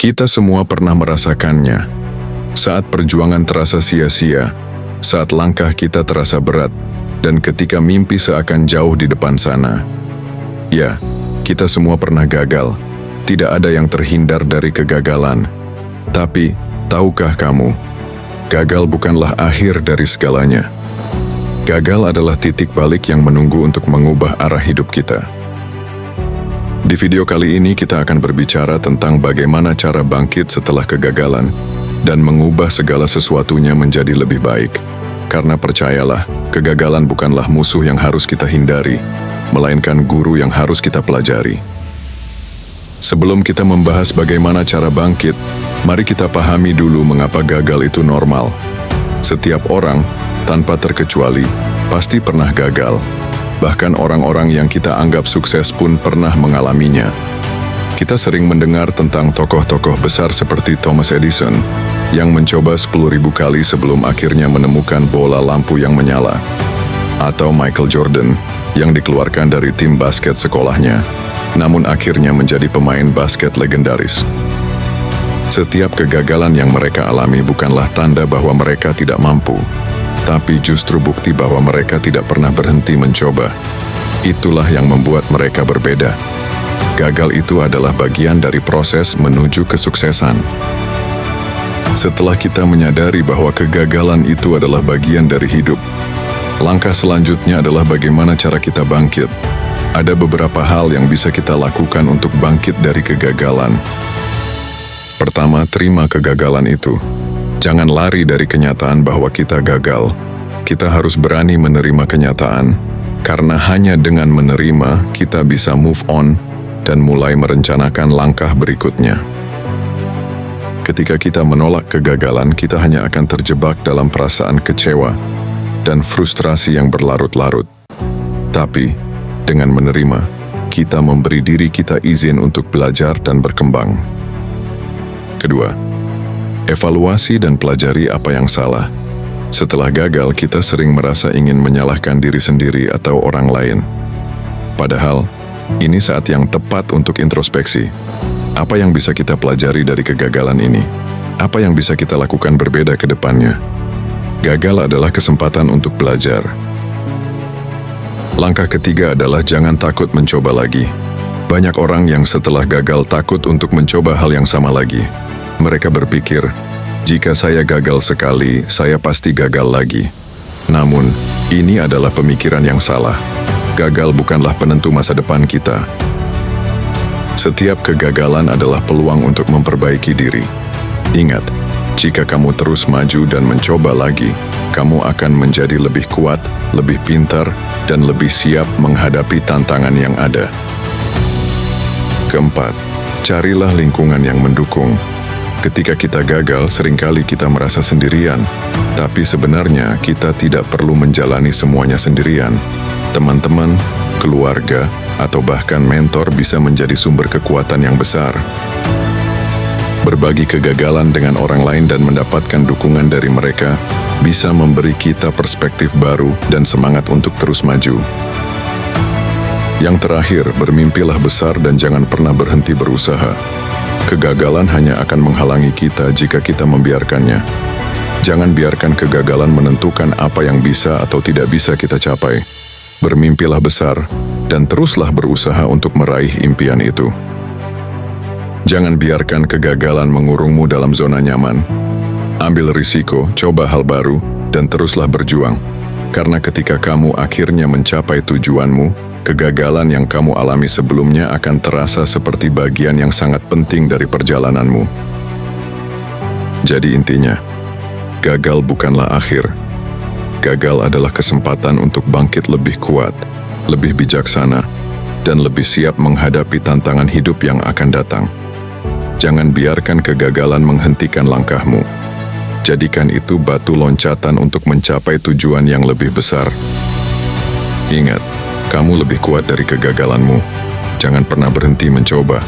Kita semua pernah merasakannya. Saat perjuangan terasa sia-sia, saat langkah kita terasa berat, dan ketika mimpi seakan jauh di depan sana. Ya, kita semua pernah gagal. Tidak ada yang terhindar dari kegagalan. Tapi, tahukah kamu, gagal bukanlah akhir dari segalanya. Gagal adalah titik balik yang menunggu untuk mengubah arah hidup kita. Di video kali ini kita akan berbicara tentang bagaimana cara bangkit setelah kegagalan dan mengubah segala sesuatunya menjadi lebih baik. Karena percayalah, kegagalan bukanlah musuh yang harus kita hindari, melainkan guru yang harus kita pelajari. Sebelum kita membahas bagaimana cara bangkit, mari kita pahami dulu mengapa gagal itu normal. Setiap orang, tanpa terkecuali, pasti pernah gagal. Bahkan orang-orang yang kita anggap sukses pun pernah mengalaminya. Kita sering mendengar tentang tokoh-tokoh besar seperti Thomas Edison, yang mencoba 10.000 kali sebelum akhirnya menemukan bola lampu yang menyala. Atau Michael Jordan, yang dikeluarkan dari tim basket sekolahnya, namun akhirnya menjadi pemain basket legendaris. Setiap kegagalan yang mereka alami bukanlah tanda bahwa mereka tidak mampu, tapi justru bukti bahwa mereka tidak pernah berhenti mencoba. Itulah yang membuat mereka berbeda. Gagal itu adalah bagian dari proses menuju kesuksesan. Setelah kita menyadari bahwa kegagalan itu adalah bagian dari hidup, langkah selanjutnya adalah bagaimana cara kita bangkit. Ada beberapa hal yang bisa kita lakukan untuk bangkit dari kegagalan. Pertama, terima kegagalan itu. Jangan lari dari kenyataan bahwa kita gagal. Kita harus berani menerima kenyataan, karena hanya dengan menerima, kita bisa move on dan mulai merencanakan langkah berikutnya. Ketika kita menolak kegagalan, kita hanya akan terjebak dalam perasaan kecewa dan frustrasi yang berlarut-larut. Tapi, dengan menerima, kita memberi diri kita izin untuk belajar dan berkembang. Kedua, evaluasi dan pelajari apa yang salah. Setelah gagal, kita sering merasa ingin menyalahkan diri sendiri atau orang lain. Padahal, ini saat yang tepat untuk introspeksi. Apa yang bisa kita pelajari dari kegagalan ini? Apa yang bisa kita lakukan berbeda ke depannya? Gagal adalah kesempatan untuk belajar. Langkah ketiga adalah jangan takut mencoba lagi. Banyak orang yang setelah gagal takut untuk mencoba hal yang sama lagi. Mereka berpikir, jika saya gagal sekali, saya pasti gagal lagi. Namun, ini adalah pemikiran yang salah. Gagal bukanlah penentu masa depan kita. Setiap kegagalan adalah peluang untuk memperbaiki diri. Ingat, jika kamu terus maju dan mencoba lagi, kamu akan menjadi lebih kuat, lebih pintar, dan lebih siap menghadapi tantangan yang ada. Keempat, carilah lingkungan yang mendukung. Ketika kita gagal, seringkali kita merasa sendirian. Tapi sebenarnya kita tidak perlu menjalani semuanya sendirian. Teman-teman, keluarga, atau bahkan mentor bisa menjadi sumber kekuatan yang besar. Berbagi kegagalan dengan orang lain dan mendapatkan dukungan dari mereka bisa memberi kita perspektif baru dan semangat untuk terus maju. Yang terakhir, bermimpilah besar dan jangan pernah berhenti berusaha. Kegagalan hanya akan menghalangi kita jika kita membiarkannya. Jangan biarkan kegagalan menentukan apa yang bisa atau tidak bisa kita capai. Bermimpilah besar dan teruslah berusaha untuk meraih impian itu. Jangan biarkan kegagalan mengurungmu dalam zona nyaman. Ambil risiko, coba hal baru, dan teruslah berjuang. Karena ketika kamu akhirnya mencapai tujuanmu, kegagalan yang kamu alami sebelumnya akan terasa seperti bagian yang sangat penting dari perjalananmu. Jadi intinya, gagal bukanlah akhir. Gagal adalah kesempatan untuk bangkit lebih kuat, lebih bijaksana, dan lebih siap menghadapi tantangan hidup yang akan datang. Jangan biarkan kegagalan menghentikan langkahmu. Jadikan itu batu loncatan untuk mencapai tujuan yang lebih besar. Ingat, kamu lebih kuat dari kegagalanmu. Jangan pernah berhenti mencoba.